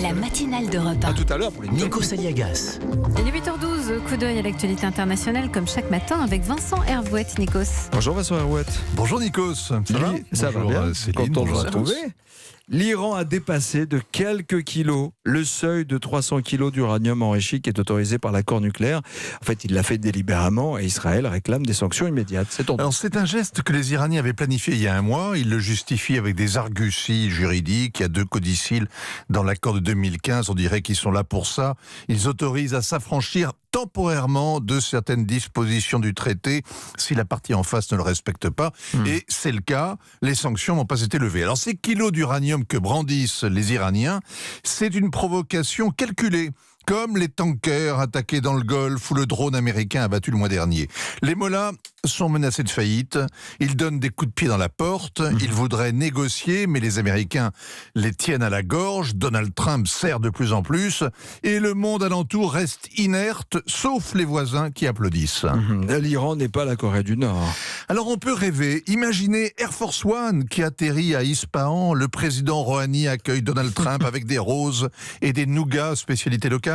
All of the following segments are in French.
La matinale d'Europe 1. À tout à l'heure pour les Nikos Aliagas. Il est 8h12, coup d'œil à l'actualité internationale comme chaque matin avec Vincent Hervouette. Nikos. Bonjour Vincent Hervouette. Bonjour Nikos. Ça va va bien. Céline, Content de vous bonjour à tous. retrouver. L'Iran a dépassé de quelques kilos le seuil de 300 kilos d'uranium enrichi qui est autorisé par l'accord nucléaire. En fait, il l'a fait délibérément et Israël réclame des sanctions immédiates. C'est ton Alors c'est un geste que les Iraniens avaient planifié il y a un mois. Ils le justifient avec des arguties juridiques. Il y a 2 codicilles dans l'accord de 2015. On dirait qu'ils sont là pour ça. Ils autorisent à s'affranchir temporairement de certaines dispositions du traité si la partie en face ne le respecte pas. Et c'est le cas. Les sanctions n'ont pas été levées. Alors ces kilos d'uranium que brandissent les Iraniens, c'est une provocation calculée. Comme les tankers attaqués dans le Golfe ou le drone américain abattu le mois dernier. Les mollahs sont menacés de faillite. Ils donnent des coups de pied dans la porte. Ils voudraient négocier, mais les Américains les tiennent à la gorge. Donald Trump serre de plus en plus. Et le monde alentour reste inerte, sauf les voisins qui applaudissent. L'Iran n'est pas la Corée du Nord. Alors on peut rêver. Imaginez Air Force One qui atterrit à Ispahan. Le président Rouhani accueille Donald Trump avec des roses et des nougats, spécialité locale.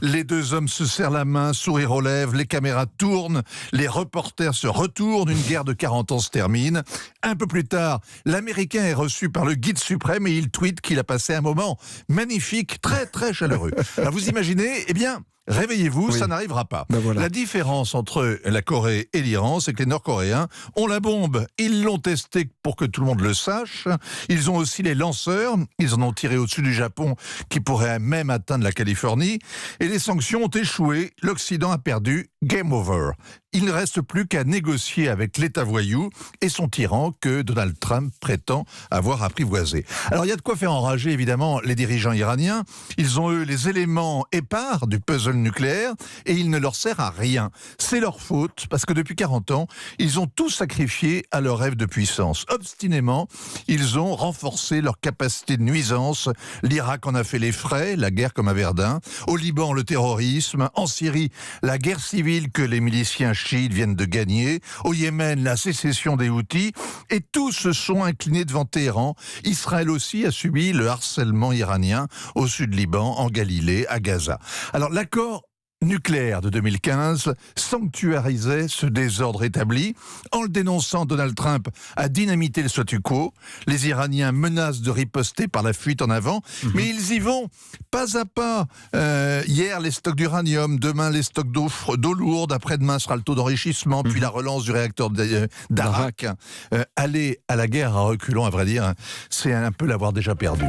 Les 2 hommes se serrent la main, sourire aux lèvres, les caméras tournent, les reporters se retournent, une guerre de 40 ans se termine. Un peu plus tard, l'Américain est reçu par le guide suprême et il tweet qu'il a passé un moment magnifique, très très chaleureux. Alors vous imaginez, eh bien... Réveillez-vous, ça n'arrivera pas. Ben voilà. La différence entre la Corée et l'Iran, c'est que les Nord-Coréens ont la bombe. Ils l'ont testée pour que tout le monde le sache. Ils ont aussi les lanceurs. Ils en ont tiré au-dessus du Japon, qui pourrait même atteindre la Californie. Et les sanctions ont échoué. L'Occident a perdu. Game over. Il ne reste plus qu'à négocier avec l'État voyou et son tyran que Donald Trump prétend avoir apprivoisé. Alors il y a de quoi faire enrager évidemment les dirigeants iraniens. Ils ont eux les éléments épars du puzzle nucléaire et il ne leur sert à rien. C'est leur faute parce que depuis 40 ans, ils ont tout sacrifié à leur rêve de puissance. Obstinément, ils ont renforcé leur capacité de nuisance. L'Irak en a fait les frais, la guerre comme à Verdun. Au Liban, le terrorisme. En Syrie, la guerre civile que les miliciens chiites viennent de gagner. Au Yémen, la sécession des Houthis. Et tous se sont inclinés devant Téhéran. Israël aussi a subi le harcèlement iranien au sud Liban, en Galilée, à Gaza. Alors l'accord nucléaire de 2015 sanctuarisait ce désordre établi. En le dénonçant, Donald Trump a dynamité le statu quo. Les Iraniens menacent de riposter par la fuite en avant, mais ils y vont pas à pas. Hier, les stocks d'uranium, demain, les stocks d'eau lourde, après-demain sera le taux d'enrichissement, puis la relance du réacteur d'Arak. Aller à la guerre à reculons, à vrai dire, c'est un peu l'avoir déjà perdu.